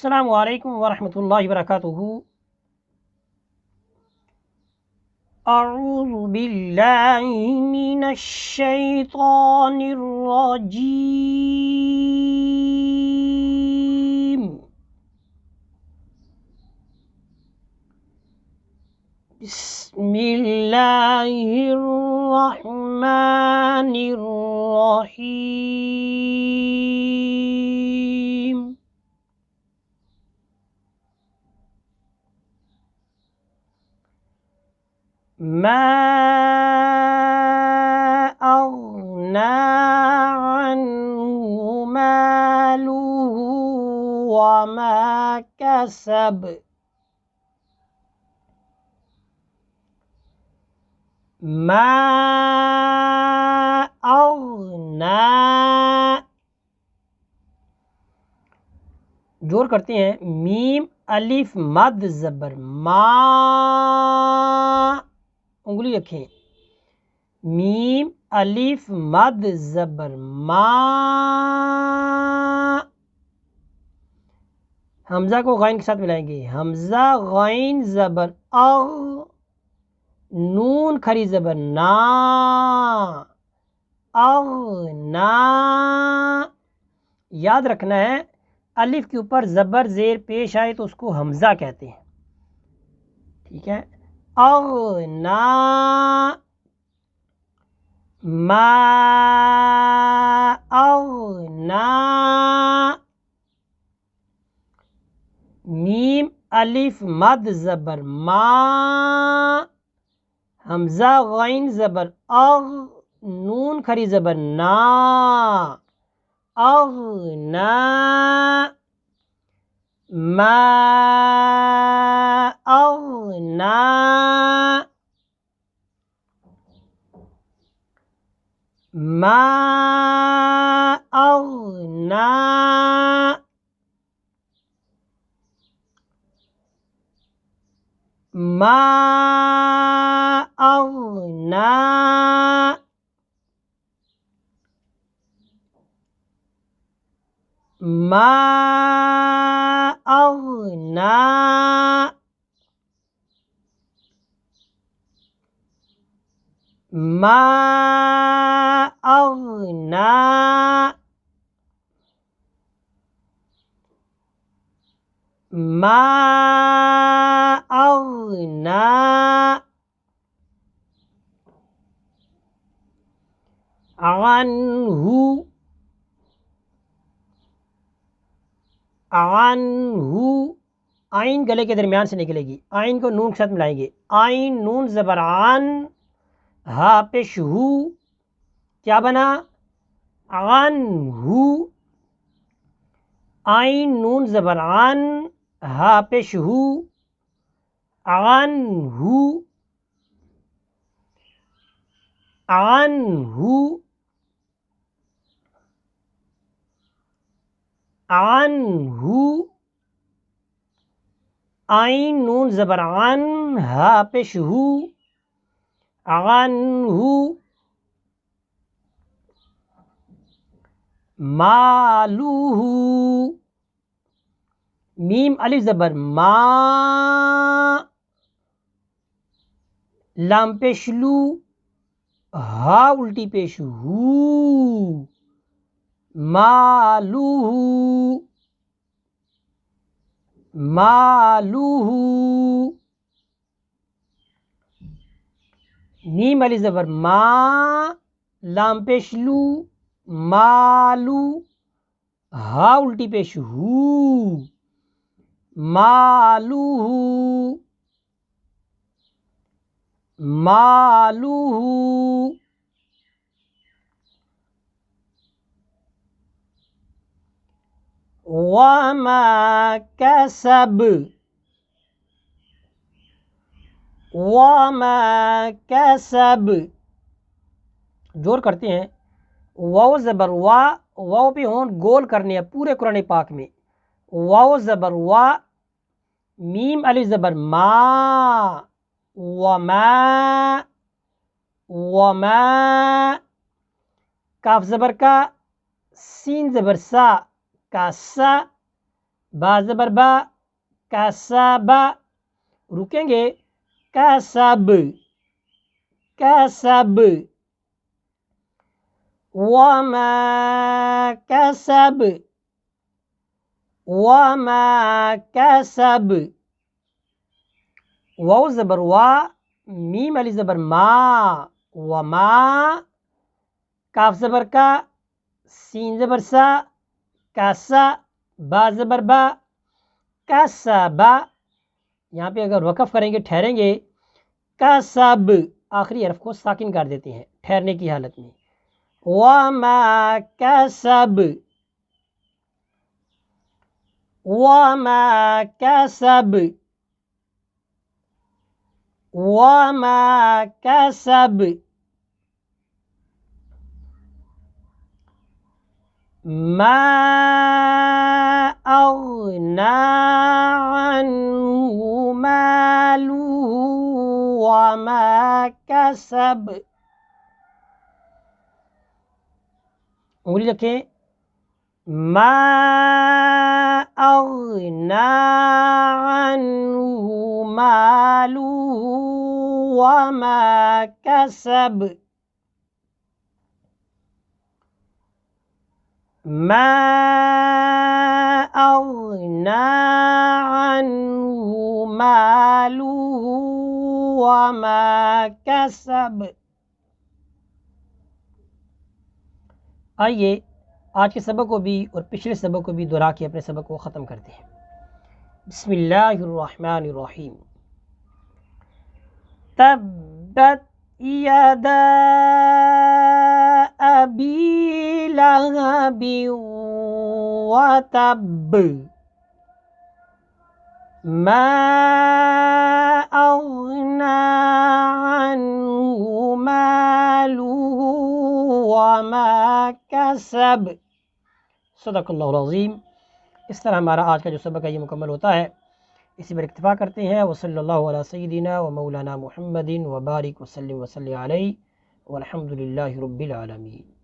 السلام علیکم ورحمۃ اللہ وبرکاتہ۔ اعوذ باللہ من الشیطان الرجیم، بسم اللہ الرحمن الرحیم۔ ما أغنى عنه ماله وما كسب، ما أغنى، جور کرتے ہیں میم الف مد زبر ما، انگلی رکھیں، میم الف مد زبر ما، حمزہ کو غین کے ساتھ ملائیں گے، حمزہ غین زبر اغ، نون کھری زبر نا، اغنا، یاد رکھنا ہے الف کے اوپر زبر زیر پیش آئے تو اس کو حمزہ کہتے ہیں، ٹھیک ہے۔ اغنا، ما اغنا، میم الف مد زبر ما، حمزہ غین زبر اغ، نون کھری زبر نا، اغنا، ما اغنا، ما اغنا، ما اغنا، ما اغنا، ما اغنا، ما اغنا، عنہ، عنہ، آئین گلے کے درمیان سے نکلے گی، آئین کو نون کے ساتھ ملائیں گے، آئین نون زبر عن، ہا پیش ہو، کیا بنا؟ عنہ، آئین نون زبر عن، ہا پیش ہو، عنہ، عنہ، عنہ، آئین نون زبر عن، ہا پیش ہو، عنہ، مالہ، میم الف زبر ما، لام پیش لو، ہا الٹی پیش ہو، مالہ، مالہ، میم الف زبر ما، لام پیش لو، مالو، ہا الٹی پیش ہو، مالہ، مالہ، وما کسب، وما کسب، جور کرتے ہیں واو زبر وا، واو پہ ہون گول کرنے ہیں پورے قرآن پاک میں، واو زبر وا، میم الف زبر ما، وما، وما، کاف زبر کا، سین زبر سا، کا سا، با زبر با کسب رکیں گے کسب کسب وما کسب وما کسب واو زبر وا میم علی زبر ما وما کاف زبر کا سین زبر سا کاسا با زبر با کسبا یہاں پہ اگر وقف کریں گے ٹھہریں گے کسب آخری حرف کو ساکن کر دیتے ہیں ٹھہرنے کی حالت میں وما کسب وما کسب وما کسب ما اغنى عنه ماله وما کسب انگلی رکھیں ما اغنى عنه ماله وما کسب ما اغنى عنه ماله وما کسب آئیے آج کے سبق کو بھی اور پچھلے سبق کو بھی دہرا کے اپنے سبق کو ختم کرتے ہیں بسم اللہ الرحمن الرحیم تبت یدا ابی لہب وتب ما اغنى عنه ماله وما کسب صدق اللہ العظیم۔ اس طرح ہمارا آج کا جو سبق ہے یہ مکمل ہوتا ہے، اسی پر اکتفا کرتے ہیں۔ وصلی اللہ علی سیدنا و مولانا محمد وبارک وسلم علیہ والحمد للہ رب العالمین۔